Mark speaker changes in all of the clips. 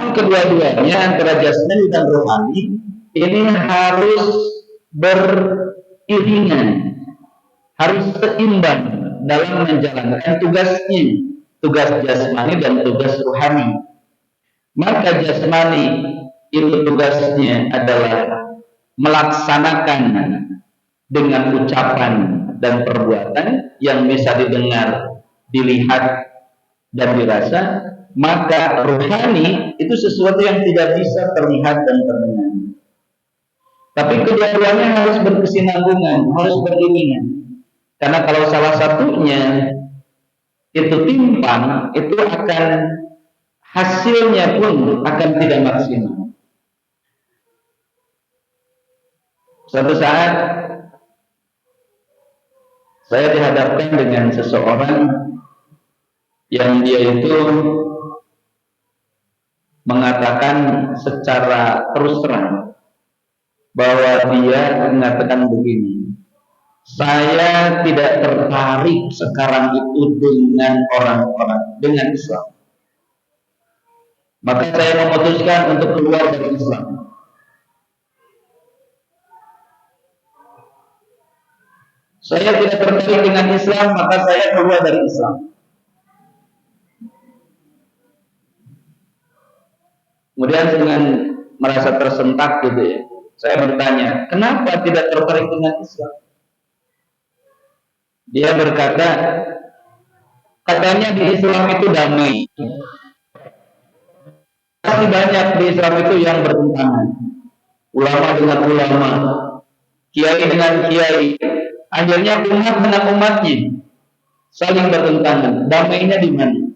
Speaker 1: Namun kedua-duanya antara jasmani dan rohani ini harus beriringan, harus seimbang dalam menjalankan tugasnya, tugas jasmani dan tugas rohani. Maka jasmani itu tugasnya adalah melaksanakan dengan ucapan dan perbuatan yang bisa didengar, dilihat, dan dirasa. Maka rohani itu sesuatu yang tidak bisa terlihat dan terdengar. Tapi kedua-duanya harus berkesinambungan, harus beriringan. Karena kalau salah satunya itu timpang, itu akan hasilnya pun akan tidak maksimal. Suatu saat saya dihadapkan dengan seseorang yang dia itu mengatakan secara terus terang bahwa dia mengatakan begini, saya tidak tertarik sekarang itu dengan orang-orang, dengan Islam. Maka saya memutuskan untuk keluar dari Islam. Saya tidak tertarik dengan Islam, maka saya keluar dari Islam. Kemudian dengan merasa tersentak gitu ya, saya bertanya, kenapa tidak tertarik dengan Islam? Dia berkata, katanya di Islam itu damai. Masih banyak di Islam itu yang bertentangan. Ulama dengan ulama, kiai dengan kiai, akhirnya umat dengan umatnya saling bertentangan. Damainya di mana?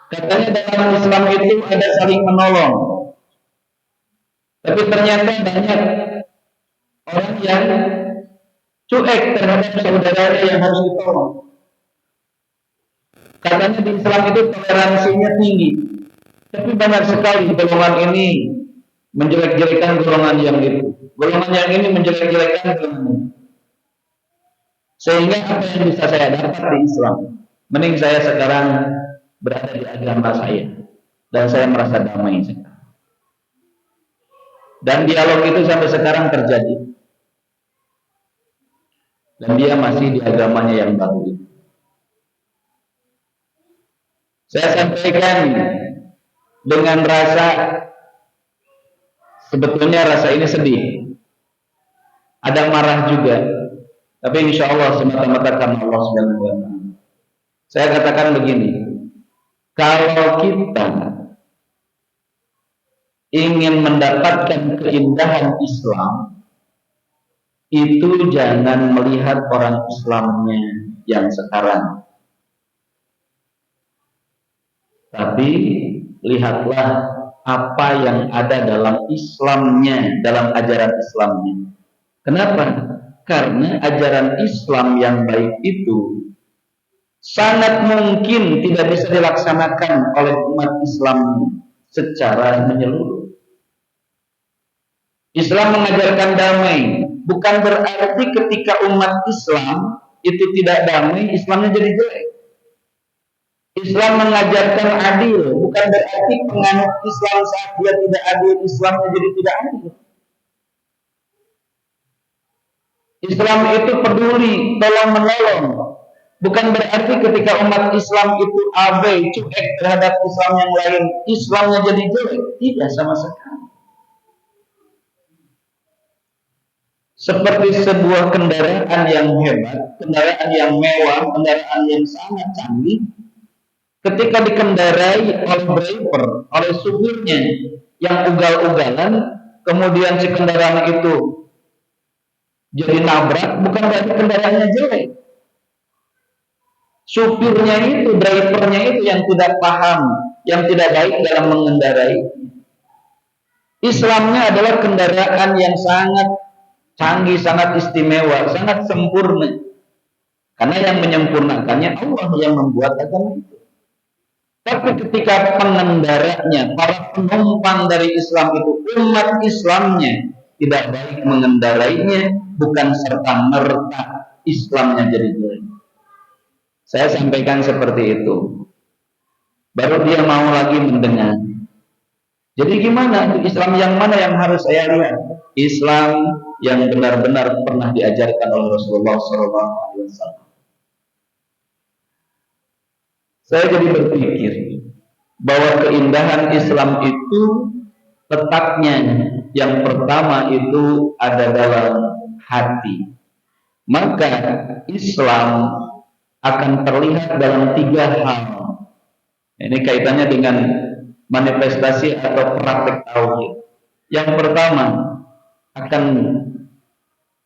Speaker 1: Katanya dalam Islam itu ada saling menolong. Tapi ternyata banyak orang yang cuek terhadap saudaranya yang harus ditolong. Katanya di Islam itu toleransinya tinggi. Tapi banyak sekali golongan ini menjelek-jelekan golongan yang itu. Golongan yang ini menjelek-jelekan golongan ini. Sehingga apa yang bisa saya dapat di Islam? Mending saya sekarang berada di agama saya dan saya merasa damai sekarang. Dan dialog itu sampai sekarang terjadi. Dan dia masih di agamanya yang baru itu. Saya sampaikan dengan rasa, sebetulnya rasa ini sedih. Ada marah juga. Tapi insya Allah semata-mata karena Allah Subhanahu wa Ta'ala. Saya katakan begini, kalau kita ingin mendapatkan keindahan Islam, itu jangan melihat orang Islamnya yang sekarang, tapi lihatlah apa yang ada dalam Islamnya, dalam ajaran Islamnya. Kenapa? Karena ajaran Islam yang baik itu sangat mungkin tidak bisa dilaksanakan oleh umat Islam secara menyeluruh. Islam mengajarkan damai, bukan berarti ketika umat Islam itu tidak damai, Islamnya jadi jelek. Islam mengajarkan adil, bukan berarti penganut Islam saat dia tidak adil, Islamnya jadi tidak adil. Islam itu peduli, tolong menolong, bukan berarti ketika umat Islam itu abai, cuek terhadap Islam yang lain, Islamnya jadi jelek. Tidak sama sekali. Seperti sebuah kendaraan yang hebat, kendaraan yang mewah, kendaraan yang sangat canggih, ketika dikendarai oleh driver, oleh supirnya yang ugal-ugalan, kemudian si kendaraan itu jadi nabrak, bukan berarti kendaraannya jelek. Supirnya itu, drivernya itu yang tidak paham, yang tidak baik dalam mengendarai. Islamnya adalah kendaraan yang sangat canggih, sangat istimewa, sangat sempurna. Karena yang menyempurnakannya Allah yang membuat agama itu. Tapi ketika pengendaranya, para penumpang dari Islam itu, umat Islamnya tidak baik mengendarainya, bukan serta-merta Islamnya jadi jelek. Saya sampaikan seperti itu. baru dia mau lagi mendengar. Jadi gimana? Islam yang mana yang harus saya lihat? Islam yang benar-benar pernah diajarkan oleh Rasulullah SAW. Saya jadi berpikir bahwa keindahan Islam itu letaknya yang pertama itu ada dalam hati. Maka Islam akan terlihat dalam 3 hal. Ini kaitannya dengan manifestasi atau praktek tauhid. Yang pertama akan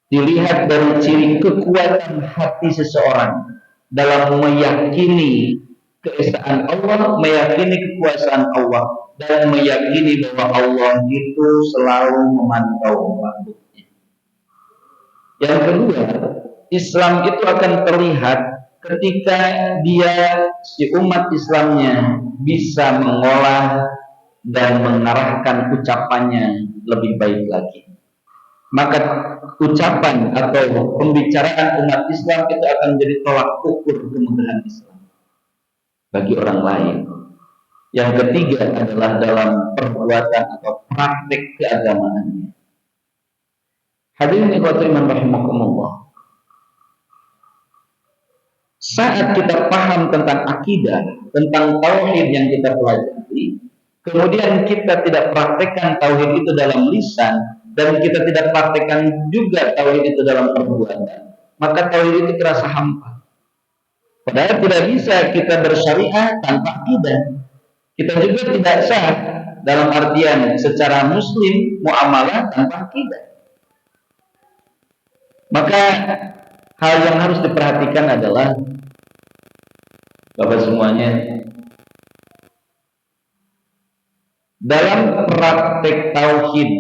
Speaker 1: dilihat dari ciri kekuatan hati seseorang dalam meyakini keesaan Allah, meyakini kekuasaan Allah, dan meyakini bahwa Allah itu selalu memantau umatnya. Yang kedua, Islam itu akan terlihat ketika si umat Islamnya bisa mengolah dan mengarahkan ucapannya lebih baik lagi. Maka ucapan atau pembicaraan umat Islam itu akan menjadi tolak ukur kemudahan Islam bagi orang lain. Yang ketiga adalah dalam perbuatan atau praktik keagamaannya. Hadirin ikhwatiman rahimakumullah. Saat kita paham tentang akidah, tentang tauhid yang kita pelajari, kemudian kita tidak praktekkan tauhid itu dalam lisan, dan kita tidak praktekkan juga tauhid itu dalam perbuatan, maka tauhid itu terasa hampa. Padahal tidak bisa kita bersyariah tanpa akidah. Kita juga tidak sah dalam artian secara muslim muamalah tanpa akidah. Maka hal yang harus diperhatikan adalah, Bapak semuanya, dalam praktek tauhid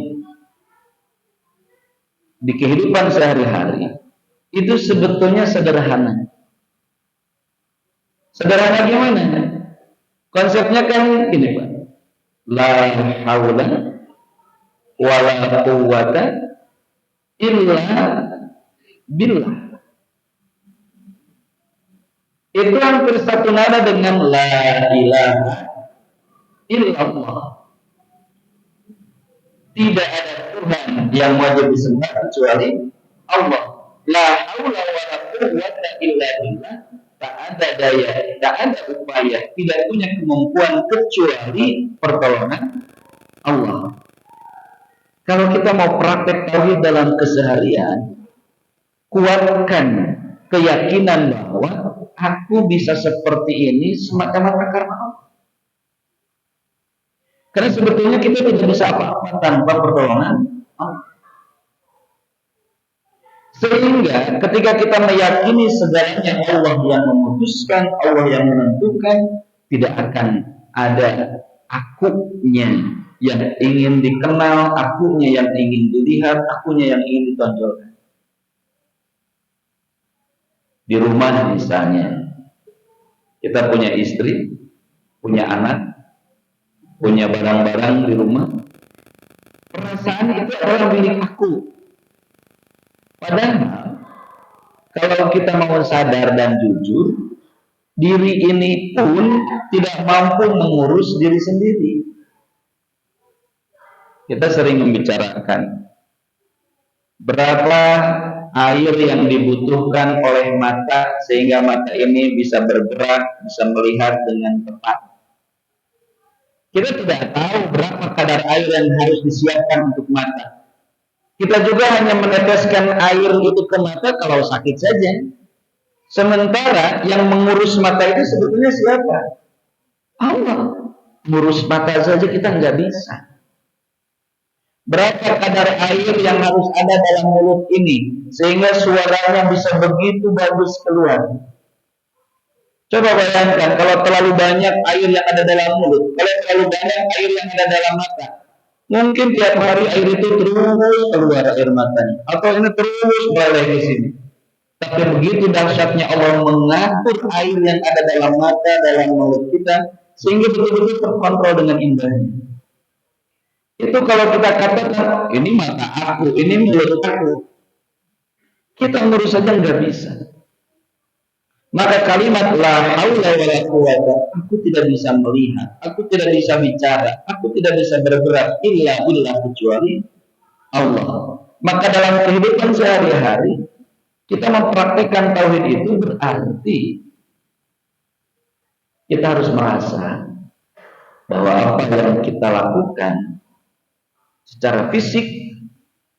Speaker 1: di kehidupan sehari-hari itu sebetulnya sederhana. Sederhana gimana? Konsepnya kan gini, Pak. La haula wala quwwata illa billah. Itu hampir satu nada dengan la ilaha illallah. Tidak ada Tuhan yang wajib disembah kecuali Allah. La haula wala quwwata illa billah. Tak ada daya, tak ada upaya, tidak punya kemampuan kecuali pertolongan Allah. Kalau kita mau praktek tauhid dalam keseharian, kuatkan keyakinan bahwa aku bisa seperti ini semata-mata karena Allah. Karena sebetulnya kita tidak bisa apa-apa tanpa pertolongan Allah. Sehingga ketika kita meyakini segalanya Allah yang memutuskan, Allah yang menentukan, tidak akan ada akunya yang ingin dikenal, akunya yang ingin dilihat, akunya yang ingin ditonjolkan. Di rumah misalnya, kita punya istri, punya anak, punya barang-barang di rumah. Perasaan itu adalah milik aku. Padahal kalau kita mau sadar dan jujur, diri ini pun tidak mampu mengurus diri sendiri. Kita sering membicarakan berapa air yang dibutuhkan oleh mata sehingga mata ini bisa bergerak, bisa melihat dengan tepat. Kita tidak tahu berapa kadar air yang harus disiapkan untuk mata. Kita juga hanya meneteskan air itu ke mata kalau sakit saja. Sementara yang mengurus mata itu sebetulnya siapa? Allah. Mengurus mata saja kita nggak bisa. Berapa kadar air yang harus ada dalam mulut ini sehingga suaranya bisa begitu bagus keluar? Coba bayangkan kalau terlalu banyak air yang ada dalam mulut, kalau terlalu banyak air yang ada dalam mata, mungkin tiap hari air itu terus keluar air matanya, atau ini terus meleleh di sini. Tapi begitu dahsyatnya Allah mengatur air yang ada dalam mata, dalam mulut kita, sehingga betul-betul terkontrol dengan indahnya. Itu kalau kita katakan, ini mata aku, ini mulut aku, kita ngurus saja nggak bisa. Maka kalimat la haula wala quwata, aku tidak bisa melihat, aku tidak bisa bicara, aku tidak bisa bergerak illa billah, kecuali Allah. Maka dalam kehidupan sehari-hari kita mempraktikkan tauhid itu berarti kita harus merasa bahwa apa yang kita lakukan secara fisik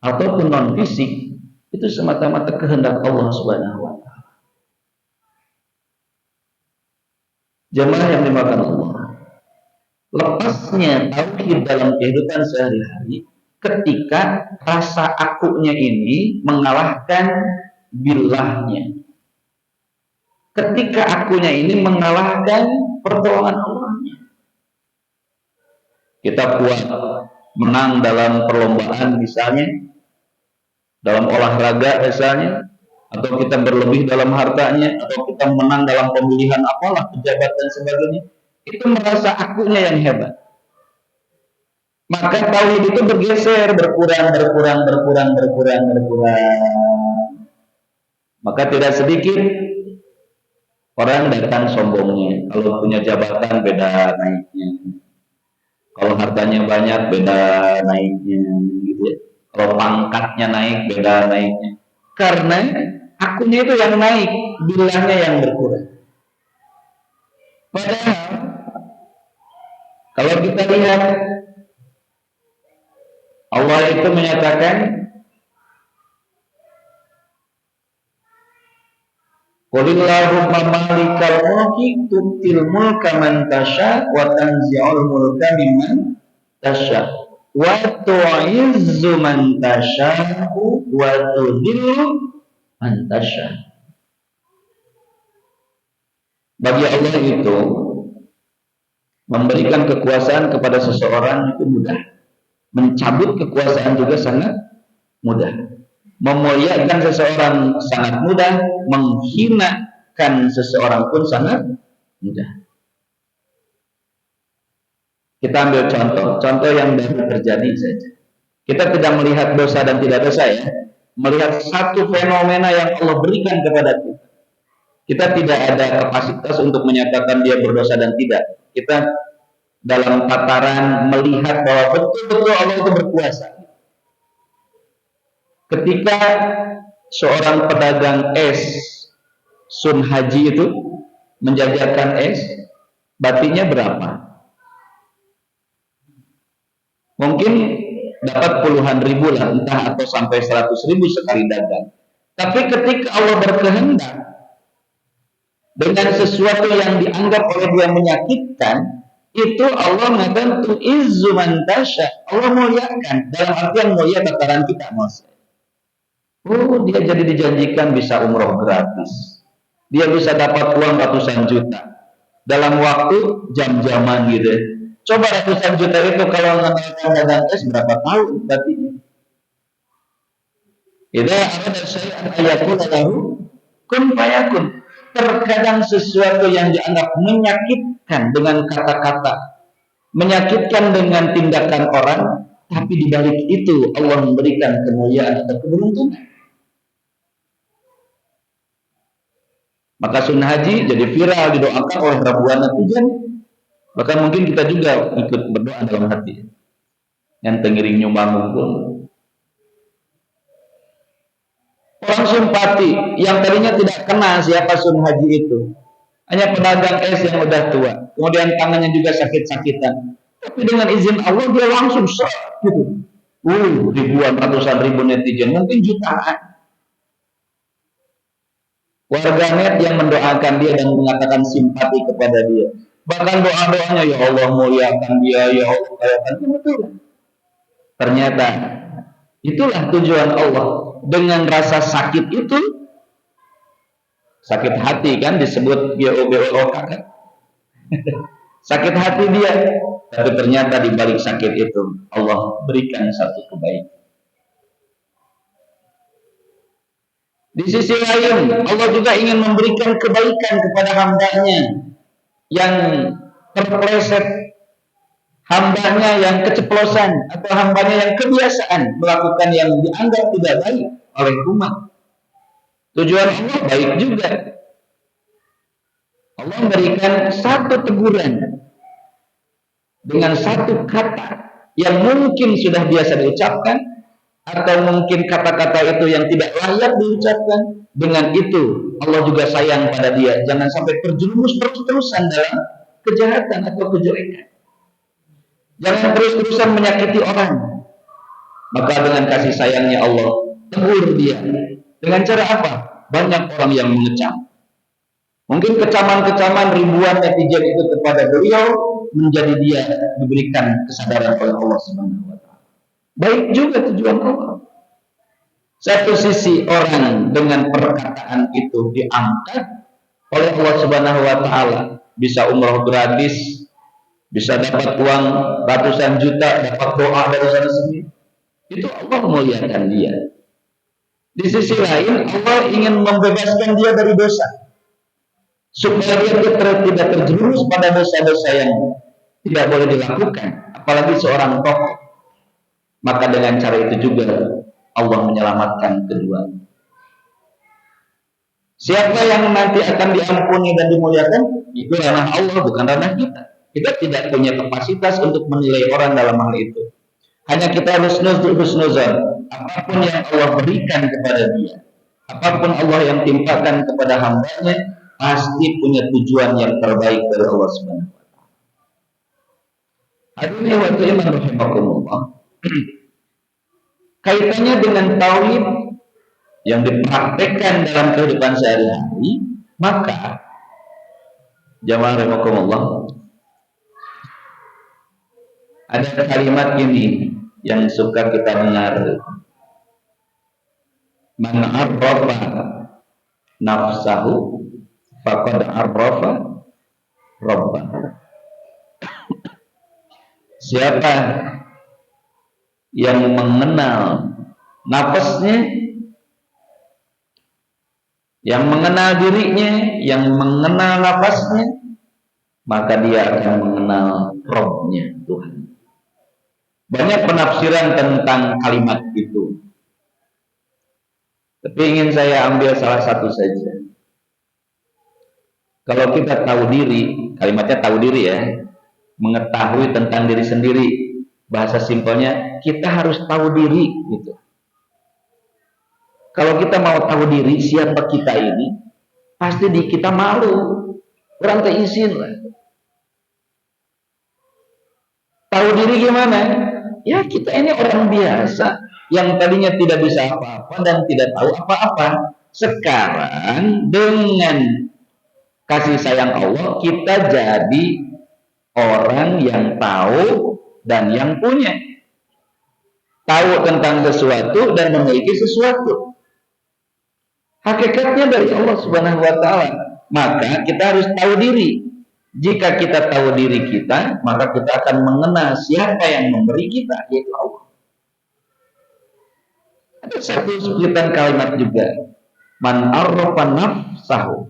Speaker 1: ataupun non fisik itu semata-mata kehendak Allah Subhanahu wa taala. Jemaah yang dimakan Allah, lepasnya tauhid dalam kehidupan sehari-hari ketika rasa akunya ini mengalahkan billahnya. Ketika akunya ini mengalahkan pertolongan Allahnya. Kita kuat menang dalam perlombaan misalnya, dalam olahraga misalnya, atau kita berlebih dalam hartanya, atau kita menang dalam pemilihan apalah, pejabat dan sebagainya, itu merasa akunya yang hebat. Maka tauhid itu bergeser, berkurang. Maka tidak sedikit orang datang sombongnya. Kalau punya jabatan beda naiknya. Kalau hartanya banyak beda naiknya, gitu ya. Kalau pangkatnya naik beda naiknya. Karena akunya itu yang naik, bilangnya yang berkurang. Padahal kalau kita lihat Allah itu menyatakan Qulillahumma malikal mulki tu'til mulka man tasha wa tanzi'ul mulka mimman tasha wa tu'izzu man tasha wa tudhillu man tasha. Bagi Allah itu memberikan kekuasaan kepada seseorang itu mudah. Mencabut kekuasaan juga sangat mudah. Memuliakan seseorang sangat mudah, menghinakan seseorang pun sangat mudah. Kita ambil contoh yang baru terjadi saja. Kita tidak melihat dosa dan tidak dosa ya, melihat satu fenomena yang Allah berikan kepada kita. Kita tidak ada kapasitas untuk menyatakan dia berdosa dan tidak. Kita dalam tataran melihat bahwa betul-betul Allah itu berkuasa. Ketika seorang pedagang es, Sun Haji itu menjajakan es, batinya berapa? Mungkin dapat puluhan ribu lah, entah atau sampai 100 ribu sekali dagang. Tapi ketika Allah berkehendak dengan sesuatu yang dianggap oleh dia menyakitkan, itu Allah mengatakan tu'izzu man tasha, Allah muliakan, dalam artian mulia tataran kita maksudnya. Oh, dia jadi dijanjikan bisa umroh gratis. Dia bisa dapat uang ratusan juta dalam waktu jam-jaman gitu. Coba ratusan juta itu kalau mengenalkan dagang es berapa tahun berarti? Itu ada syai'an ayakun lahu kun fayakun. Terkadang sesuatu yang dianggap menyakitkan dengan kata-kata, menyakitkan dengan tindakan orang, tapi di balik itu Allah memberikan kemuliaan atau keberuntungan. Maka Sun Haji jadi viral, didoakan oleh ribuan netizen. Bahkan mungkin kita juga ikut berdoa dalam hati. Yang tengiring nyumbang pun. Orang simpati yang tadinya tidak kenal siapa Sun Haji itu. Hanya pedagang es yang udah tua. Kemudian tangannya juga sakit-sakitan. Tapi dengan izin Allah dia langsung gitu. Ribuan, ratusan ribu netizen, mungkin jutaan. Warganet yang mendoakan dia dan mengatakan simpati kepada dia. Bahkan doa-doanya, ya Allah muliakan dia, ya Allah kayakan dia, betul. Ternyata itulah tujuan Allah. Dengan rasa sakit itu, sakit hati kan disebut GOBOK kan? Sakit hati dia, tapi ternyata di balik sakit itu Allah berikan satu kebaikan. Di sisi lain, Allah juga ingin memberikan kebaikan kepada hambanya yang terpeleset, hambanya yang keceplosan, atau hambanya yang kebiasaan melakukan yang dianggap tidak baik oleh umat. Tujuan Allah baik juga. Allah memberikan satu teguran dengan satu kata yang mungkin sudah biasa diucapkan, atau mungkin kata-kata itu yang tidak layak diucapkan. Dengan itu Allah juga sayang pada dia. Jangan sampai terjerumus terus-terusan dalam kejahatan atau kejelekan. Jangan terus-terusan menyakiti orang. Maka dengan kasih sayangnya Allah tegur dia. Dengan cara apa? Banyak orang yang mengecam. Mungkin kecaman-kecaman ribuan netizen itu kepada beliau menjadi dia diberikan kesadaran oleh Allah Subhanahu wa taala. Baik juga tujuan Allah. Satu sisi orang dengan perkataan itu diangkat oleh Allah Subhanahu wa taala, bisa umroh gratis, bisa dapat uang ratusan juta, dapat doa dari sana sini. Itu Allah muliakan dia. Di sisi lain Allah ingin membebaskan dia dari dosa, supaya dia tidak terjerumus pada dosa-dosa yang tidak boleh dilakukan, apalagi seorang tokoh. Maka dengan cara itu juga Allah menyelamatkan kedua. Siapa yang nanti akan diampuni dan dimuliakan, itu ranah Allah, bukan ranah kita. Kita tidak punya kapasitas untuk menilai orang dalam hal itu. Hanya kita harus husnuzon. Apapun yang Allah berikan kepada dia, apapun Allah yang timpakan kepada hambanya, pasti punya tujuan yang terbaik dari Allah Subhanahu wa taala. Hadirin wa iman rahimakumullah. Kaitannya dengan tauhid yang dipraktekkan dalam kehidupan sehari-hari, maka jamaah rahimakumullah, ada kalimat ini yang suka kita dengar. Man arrafa nafsahu faqad arrafa rabbah. Siapa yang mengenal nafasnya, yang mengenal dirinya, yang mengenal nafasnya, maka dia akan mengenal Rabb-nya, Tuhan. Banyak penafsiran tentang kalimat itu, tapi ingin saya ambil salah satu saja. Kalau kita tahu diri, kalimatnya tahu diri ya, mengetahui tentang diri sendiri, bahasa simpelnya kita harus tahu diri gitu. Kalau kita mau tahu diri siapa kita ini, pasti kita malu, rantai izin lah. Tahu diri gimana? Ya kita ini orang biasa yang tadinya tidak bisa apa-apa dan tidak tahu apa-apa. Sekarang dengan kasih sayang Allah, kita jadi orang yang tahu dan yang punya. Tahu tentang sesuatu dan memiliki sesuatu. Hakikatnya dari Allah Subhanahu wa taala. Maka kita harus tahu diri. Jika kita tahu diri kita, maka kita akan mengenal siapa yang memberi kita, yaitu Allah. Ada satu sebutan kalimat juga. Man arrafa nafsahu.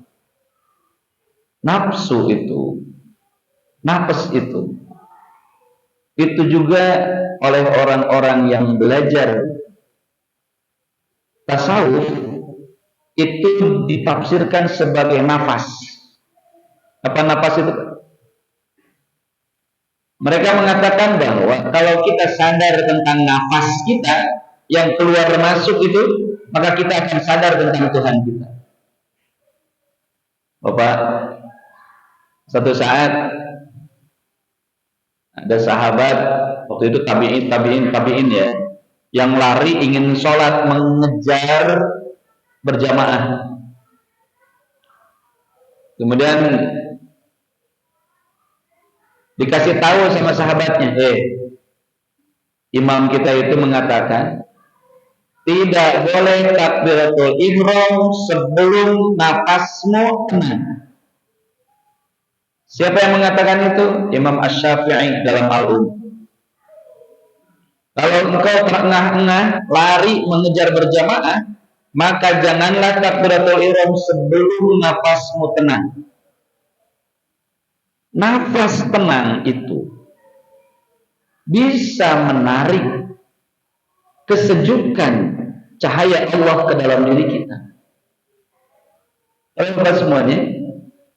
Speaker 1: Nafsu itu, nafas itu juga oleh orang-orang yang belajar tasawuf itu ditafsirkan sebagai nafas. Apa nafas itu? Mereka mengatakan bahwa kalau kita sadar tentang nafas kita yang keluar masuk itu, maka kita akan sadar tentang Tuhan kita. Bapak, satu saat ada sahabat, waktu itu tabiin ya, yang lari ingin sholat mengejar berjamaah. Kemudian dikasih tahu sama sahabatnya, imam kita itu mengatakan tidak boleh takbiratul ihram sebelum nafasmu tenang. Siapa yang mengatakan itu? Imam Asy-Syafi'i dalam Al-Um. Kalau engkau terengah-engah lari mengejar berjamaah, maka janganlah takbiratul ihram sebelum nafasmu tenang. Nafas tenang itu bisa menarik kesejukan cahaya Allah ke dalam diri kita. Bapak semuanya,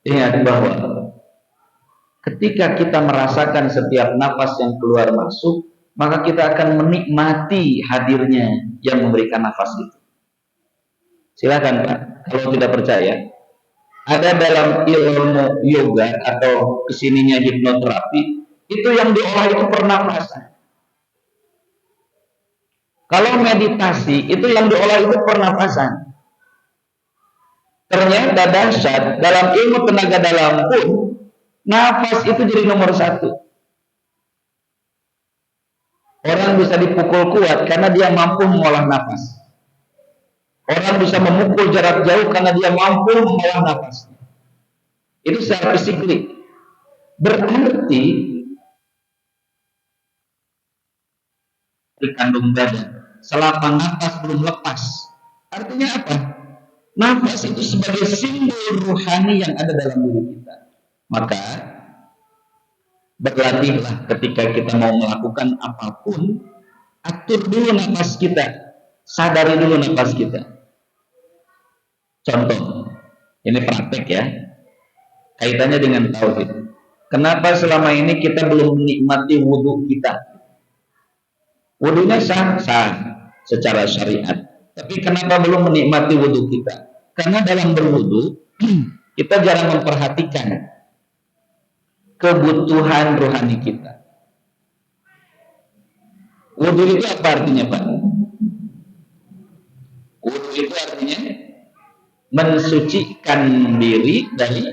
Speaker 1: Ingat bahwa ketika kita merasakan setiap nafas yang keluar masuk, maka kita akan menikmati hadirnya yang memberikan nafas itu. Silakan Pak, kalau tidak percaya, ada dalam ilmu yoga atau kesininya hipnoterapi, itu yang diolah itu pernapasan. Kalau meditasi, itu yang diolah itu pernapasan. Ternyata dahsyat, dalam ilmu tenaga dalam pun, nafas itu jadi nomor satu. Orang bisa dipukul kuat karena dia mampu mengolah nafas. Orang bisa memukul jarak jauh karena dia mampu mengolah nafas. Itu secara fisik. Berarti di kandung badan selama nafas belum lepas. Artinya apa? Nafas itu sebagai simbol rohani yang ada dalam diri kita. Maka berlatihlah ketika kita mau melakukan apapun, atur dulu nafas kita, sadari dulu nafas kita. Contoh, ini praktek ya, kaitannya dengan tauhid. Kenapa selama ini kita belum menikmati wudhu kita? Wudhunya sah secara syariat, tapi kenapa belum menikmati wudhu kita? Karena dalam berwudhu kita jarang memperhatikan kebutuhan rohani kita. Wudhu itu apa artinya Pak? Wudhu itu artinya mensucikan diri dari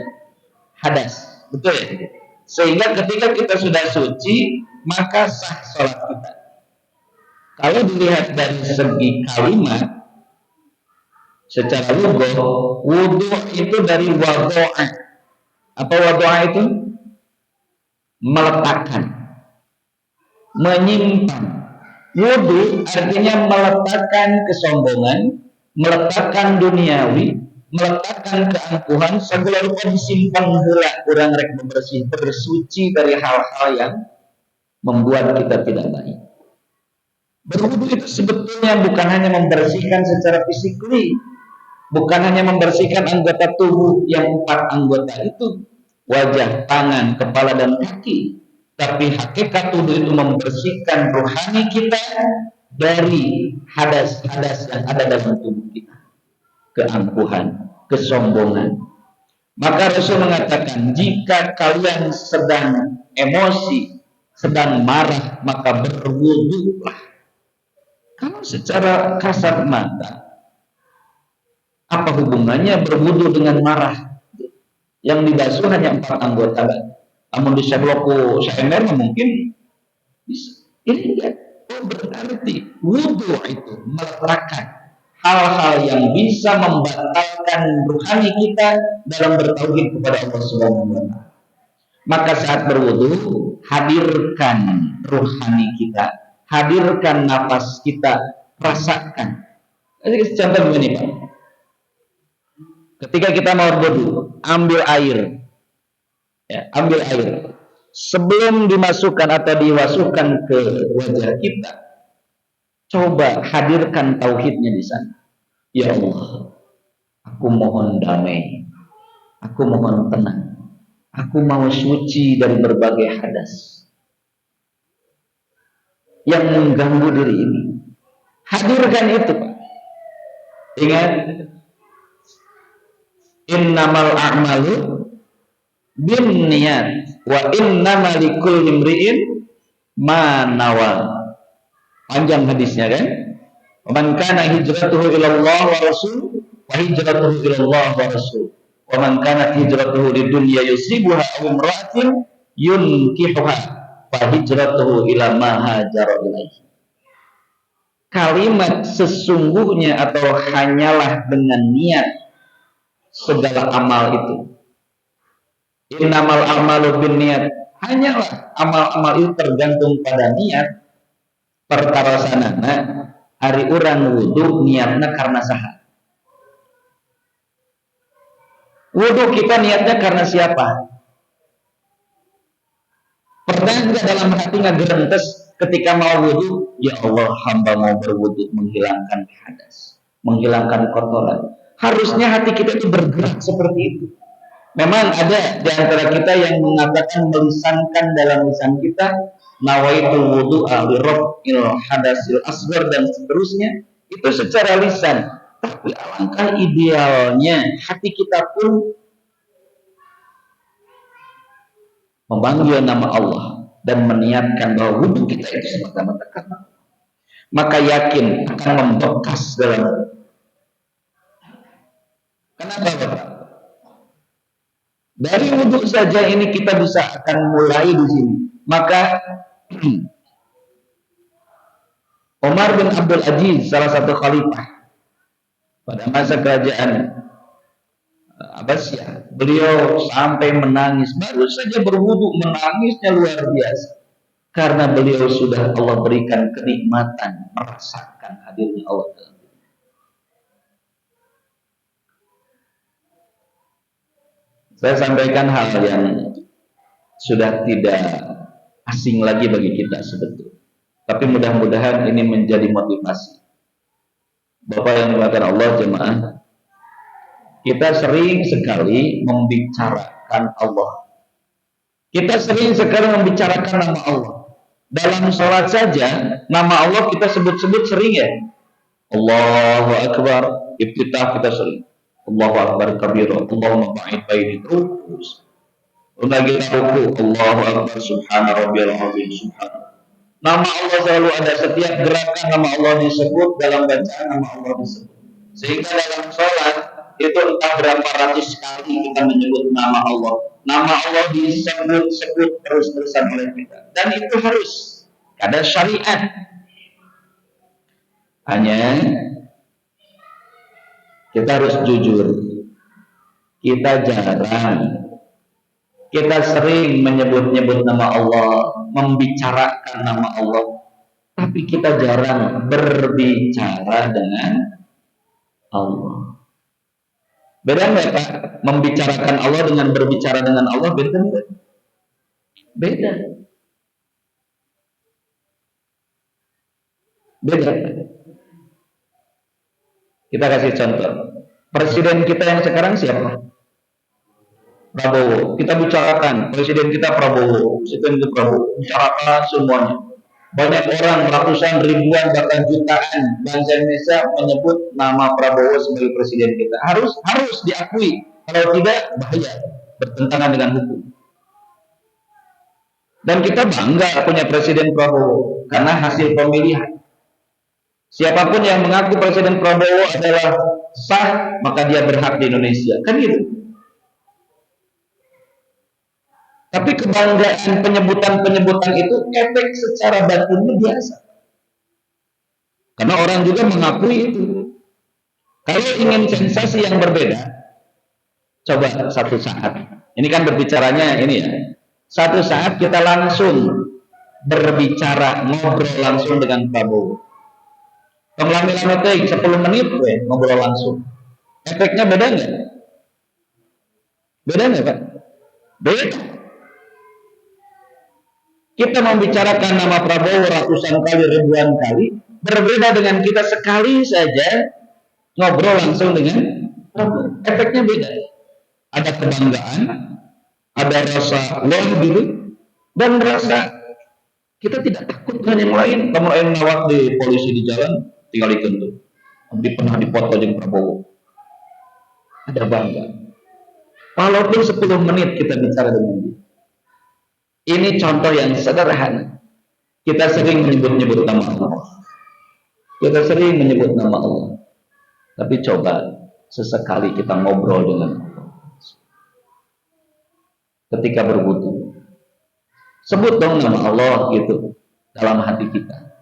Speaker 1: hadas, betul ya? Sehingga ketika kita sudah suci, maka sah sholat kita. Kalau dilihat dari segi kalimat, secara lugah, wudhu itu dari wadu'a. Apa wadu'a itu? Meletakkan, menyimpan. Wudhu artinya meletakkan kesombongan, meletakkan duniawi, meletakkan keangkuhan, segala rupa disimpan heula urang rek bersih, bersuci dari hal-hal yang membuat kita tidak baik. Berwudu itu sebetulnya bukan hanya membersihkan secara fisik, bukan hanya membersihkan anggota tubuh yang 4 anggota itu, wajah, tangan, kepala, dan kaki, tapi hakikat wudu itu membersihkan rohani kita dari hadas-hadas yang ada dalam tubuh kita, keangkuhan, kesombongan. Maka Rasul mengatakan, jika kalian sedang emosi, sedang marah, maka berwudulah. Kalau secara kasat mata, apa hubungannya berwudu dengan marah? Yang dibasuh hanya 4 anggota. Namun di sebelahku saya mungkin bisa. Ini enggak. Oh, berarti wudu itu meletakkan hal-hal yang bisa membatalkan rohani kita dalam bertauhid kepada Allah Subhanahu wa taala. Maka saat berwudu, hadirkan rohani kita, hadirkan nafas kita, rasakan. Contoh begini Pak, ketika kita mau berwudu, ambil air, ya, ambil air. Sebelum dimasukkan atau diwasuhkan ke wajah kita, coba hadirkan tauhidnya di sana. Ya Allah, aku mohon damai, aku mohon tenang, aku mau suci dari berbagai hadas yang mengganggu diri ini. Hadirkan itu Pak. Ingat, innamal a'malu binniyat wa innamal likulli imri'in ma nawa. Panjang hadisnya kan? Man kana hijratuhu ila Allah wa rasul wa hijratuhu ila Allah wa rasul. Wa man kana hijratuhu lidunya yusibuha aw imra'atin yunkihuha fa hijratuhu ila ma hajara ilaihi. Kalimat sesungguhnya atau hanyalah dengan niat segala amal itu. Innamal a'malu binniyat, hanyalah amal-amal itu tergantung pada niat. Perkara sanana hari urang wudu niatnya karena saha. Wudu kita niatnya karena siapa? Pernah enggak dalam hati ngagerentes ketika mau wudu, ya Allah, hamba mau berwudu menghilangkan hadas, menghilangkan kotoran. Harusnya hati kita itu bergerak seperti itu. Memang ada di antara kita yang mengatakan melisankan dalam lisan kita nawaitul wudu'a li rabbil hadasil asghar dan seterusnya, itu secara lisan. Tapi alangkah idealnya hati kita pun memanggil nama Allah dan meniatkan bahwa wudhu kita itu semata-mata karena, maka yakin akan membekas dalam. Kenapa Bapak? Dari wudhu saja ini kita bisa akan mulai di sini. Maka Umar bin Abdul Aziz, salah satu khalifah pada masa kerajaan Abbasiyah, beliau sampai menangis, baru saja berwudhu menangisnya luar biasa, karena beliau sudah Allah berikan kenikmatan merasakan hadirnya Allah dalam diri. Saya sampaikan hal yang sudah tidak asing lagi bagi kita sebetulnya, tapi mudah-mudahan ini menjadi motivasi. Bapak yang dimuliakan Allah jemaah, kita sering sekali membicarakan Allah. Kita sering sekali membicarakan nama Allah. Dalam sholat saja, nama Allah kita sebut-sebut sering ya. Allahu Akbar, iftitah kita sering. Allahu Akbar kabira, Allahumma ba'id baini, terus. Lagi ruku, Allahu Akbar, subhana rabbiyal azim, subhana. Nama Allah selalu ada, setiap gerakan nama Allah disebut, dalam bacaan nama Allah disebut. Sehingga dalam sholat itu entah berapa ratus kali kita menyebut nama Allah. Nama Allah disebut-sebut terus-terusan oleh kita. Dan itu harus ada syariat. Hanya kita harus jujur. Kita jarang, kita sering menyebut-nyebut nama Allah, membicarakan nama Allah, tapi kita jarang berbicara dengan Allah. Beda nggak Pak? Membicarakan Allah dengan berbicara dengan Allah beda nggak? Beda. Beda. Kita kasih contoh. Presiden kita yang sekarang siapa? Prabowo. Kita bicarakan presiden kita Prabowo, presiden itu Prabowo. Bicarakan semuanya. Banyak orang, ratusan, ribuan, bahkan jutaan bangsa Indonesia menyebut nama Prabowo sebagai presiden kita. Harus diakui. Kalau tidak, bahaya, bertentangan dengan hukum. Dan kita bangga punya presiden Prabowo karena hasil pemilihan. Siapapun yang mengaku presiden Prabowo adalah sah, maka dia berhak di Indonesia. Kan gitu. Tapi kebanggaan penyebutan-penyebutan itu efek secara batinnya biasa. Karena orang juga mengakui itu. Kalau ingin sensasi yang berbeda, coba satu saat. Ini kan berbicaranya ini ya. Satu saat kita langsung berbicara, ngobrol langsung dengan Prabowo. Pengelamilan itu 10 menit ngobrol langsung. Efeknya beda nggak? Beda nggak Pak? Beda. Kita membicarakan nama Prabowo ratusan kali, ribuan kali, berbeda dengan kita sekali saja ngobrol langsung dengan Prabowo. Efeknya beda. Ada kebanggaan, ada rasa wah gitu, dan rasa kita tidak takut dengan yang lain. Kamu lain nawak di polisi di jalan, tinggal dikentut. Abdi pernah dipoto dengan Prabowo. Ada bangga. Walaupun 10 menit kita bicara dengan dia. Ini contoh yang sederhana. Kita sering menyebut-nyebut nama Allah. Kita sering menyebut nama Allah. Tapi coba sesekali kita ngobrol dengan Allah. Ketika berwudu, sebut dong nama Allah gitu dalam hati kita.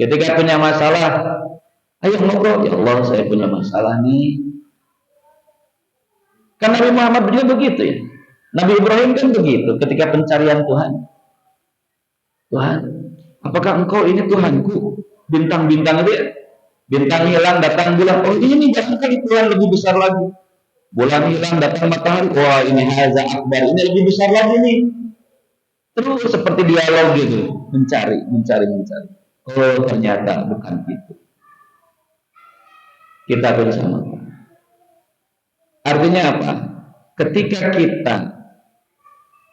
Speaker 1: Ketika punya masalah, ayo ngobrol, ya Allah saya punya masalah nih. Kan Nabi Muhammad juga begitu ya. Nabi Ibrahim kan begitu ketika pencarian Tuhan. Tuhan, apakah engkau ini Tuhanku? Bintang-bintang itu ya. Bintang hilang, datang bulan. Oh ini barangkali Tuhan lebih besar lagi. Bulan hilang, datang matahari. Wah ini haza akbar. Ini lebih besar lagi nih. Terus seperti dialog gitu. Mencari. Oh ternyata bukan itu. Kita bersama. Artinya apa? Ketika kita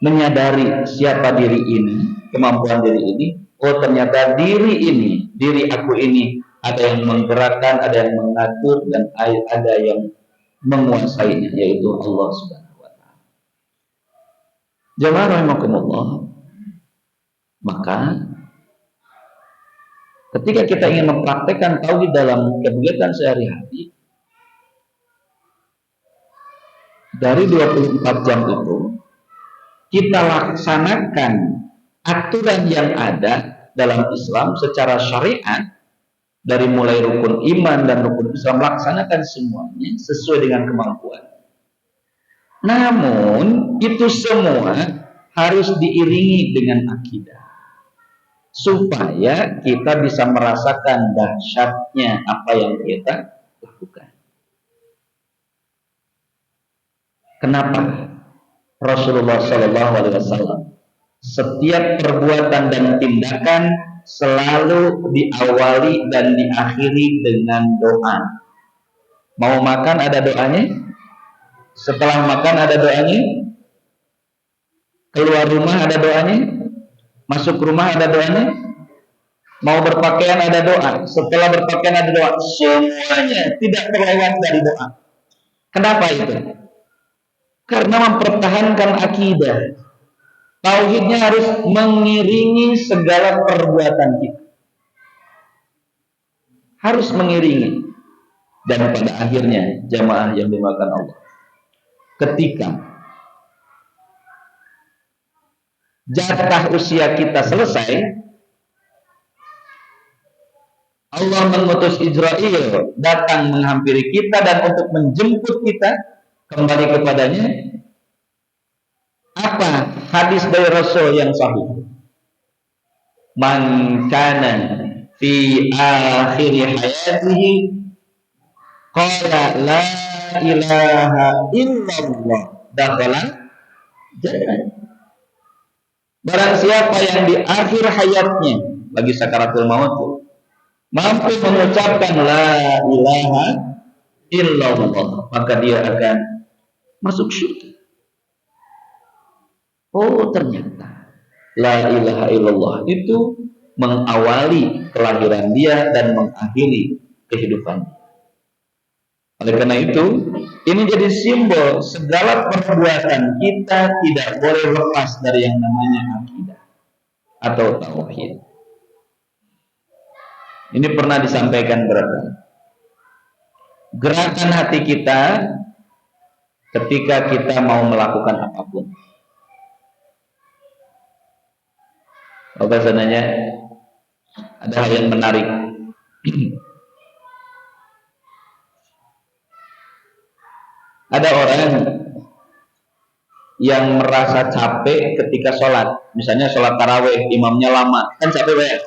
Speaker 1: menyadari siapa diri ini, kemampuan diri ini, oh ternyata diri ini, diri aku ini ada yang menggerakkan, ada yang mengatur, dan ada yang menguasainya, yaitu Allah Subhanahu wa Ta'ala. Jamaah rahimakumullah. Maka ketika kita ingin mempraktekkan tauhid dalam kegiatan sehari-hari, dari 24 jam itu kita laksanakan aturan yang ada dalam Islam secara syariat, dari mulai rukun iman dan rukun Islam, laksanakan semuanya sesuai dengan kemampuan. Namun itu semua harus diiringi dengan akidah, supaya kita bisa merasakan dahsyatnya apa yang kita lakukan. Kenapa Rasulullah SAW setiap perbuatan dan tindakan selalu diawali dan diakhiri dengan doa? Mau makan ada doanya, setelah makan ada doanya, keluar rumah ada doanya, masuk rumah ada doanya, mau berpakaian ada doa, setelah berpakaian ada doa. Semuanya tidak terlewat dari doa. Kenapa itu? Karena mempertahankan akidah. Tauhidnya harus mengiringi segala perbuatan kita, harus mengiringi. Dan pada akhirnya, jamaah yang dimakan Allah, ketika jatah usia kita selesai, Allah mengutus Israel datang menghampiri kita dan untuk menjemput kita kembali kepadanya. Apa hadis dari Rasul yang sahih? Man kana fi akhir hayatihi qala la ilaha illallah dakhala jannah. Barang siapa yang di akhir hayatnya lagi sakaratul maut mampu mengucapkan la ilaha illallah, maka dia akan masuk surga. Oh ternyata la ilaha illallah itu mengawali kelahiran dia dan mengakhiri kehidupannya. Oleh karena itu, ini jadi simbol segala perbuatan kita tidak boleh lepas dari yang namanya akidah atau tauhid. Ini pernah disampaikan gerakan hati kita ketika kita mau melakukan apapun. Bahasanya ada hal yang menarik. Ada orang yang merasa capek ketika sholat, misalnya sholat tarawih, imamnya lama, kan capek banget.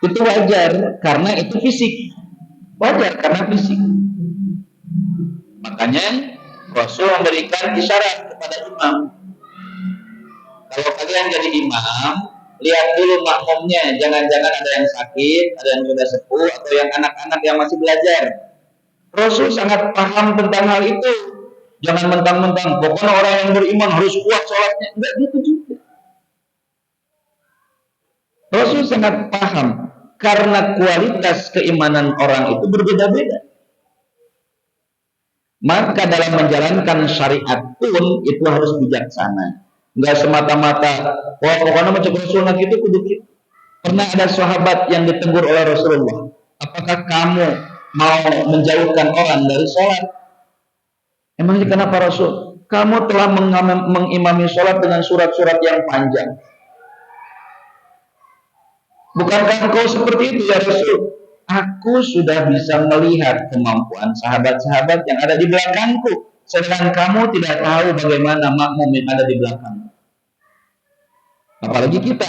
Speaker 1: Itu wajar karena itu fisik, wajar karena fisik. Makanya Rasul memberikan isyarat kepada imam. Kalau kalian jadi imam, lihat dulu makmumnya, jangan-jangan ada yang sakit, ada yang sudah sepuh, atau yang anak-anak yang masih belajar. Rasul sangat paham tentang hal itu. Jangan mentang-mentang pokoknya orang yang beriman harus kuat sholatnya. Enggak gitu juga. Rasul sangat paham karena kualitas keimanan orang itu berbeda-beda. Maka dalam menjalankan syariat pun itu harus bijaksana. Enggak semata-mata wah pokoknya macam Rasul gitu kudu gitu. Pernah ada sahabat yang ditegur oleh Rasulullah, apakah kamu mau menjauhkan orang dari sholat? Emangnya kenapa Rasul? Kamu telah mengimami sholat dengan surat-surat yang panjang. Bukankah engkau seperti itu ya Rasul? Aku sudah bisa melihat kemampuan sahabat-sahabat yang ada di belakangku, sedangkan kamu tidak tahu bagaimana makmum yang ada di belakang. Apalagi kita.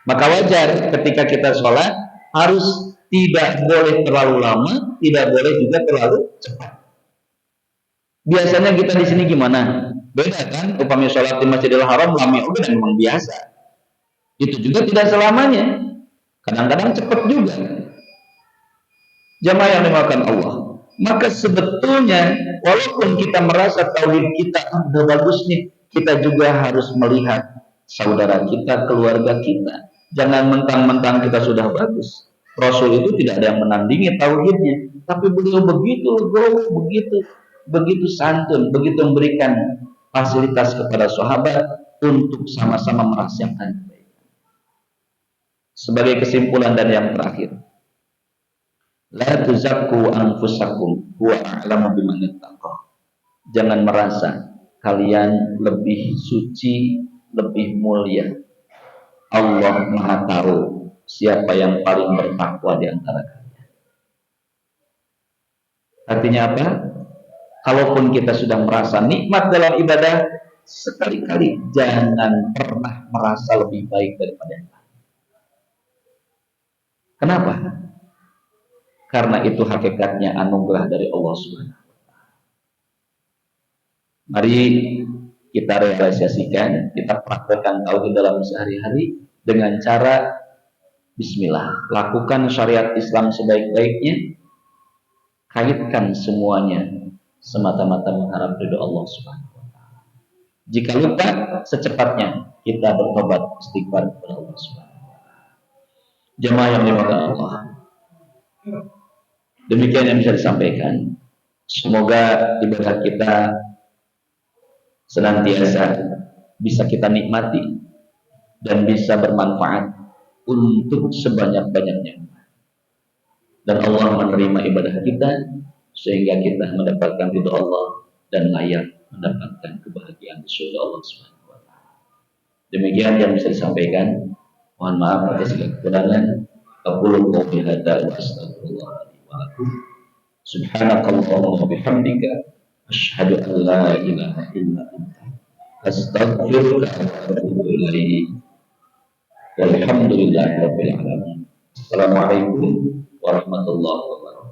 Speaker 1: Maka wajar ketika kita sholat harus tidak boleh terlalu lama, tidak boleh juga terlalu cepat. Biasanya kita di sini gimana? Beda kan? Upamanya sholat di Masjidil Haram lama udah memang biasa. Itu juga tidak selamanya. Kadang-kadang cepat juga. Jamaah yang dimakan Allah. Maka sebetulnya walaupun kita merasa tauhid kita udah bagus nih, kita juga harus melihat saudara kita, keluarga kita. Jangan mentang-mentang kita sudah bagus. Rasul itu tidak ada yang menandingi tauhidnya, tapi beliau begitu legowo, begitu santun, begitu memberikan fasilitas kepada sahabat untuk sama-sama merasakan kebaikan. Sebagai kesimpulan dan yang terakhir, la tuzakku anfusakum huwa a'lamu biman ittaqa. Jangan merasa kalian lebih suci, lebih mulia. Allah Maha tahu siapa yang paling bertakwa di antara kalian. Artinya apa? Kalaupun kita sudah merasa nikmat dalam ibadah, sekali-kali jangan pernah merasa lebih baik daripada yang lain. Kenapa? Karena itu hakikatnya anugerah dari Allah Subhanahu wa Ta'ala. Mari kita realisasikan, kita praktekkan tauhid dalam sehari-hari dengan cara bismillah, lakukan syariat Islam sebaik-baiknya, kaitkan semuanya semata-mata mengharap ridho Allah Subhanahu wa Ta'ala. Jika lupa, secepatnya kita bertobat istighfar kepada Allah Subhanahu wa Ta'ala. Jemaah yang dimuliakan Allah, demikian yang bisa disampaikan. Semoga ibadah kita senantiasa bisa kita nikmati dan bisa bermanfaat untuk sebanyak-banyaknya. Dan Allah menerima ibadah kita sehingga kita mendapatkan ridho Allah dan layak mendapatkan kebahagiaan di surga Allah Subhanahu wa Ta'ala. Demikian yang bisa disampaikan. Mohon maaf atas segala kekurangan. Aqulu qouli hadza wa astaghfirullah li wa lakum. Subhanakallahumma wa bihamdika asyhadu an la ilaha illa anta astaghfiruka wa atubu ilaik. Walhamdulillahirabbil alamin. Assalamualaikum warahmatullahi wabarakatuh.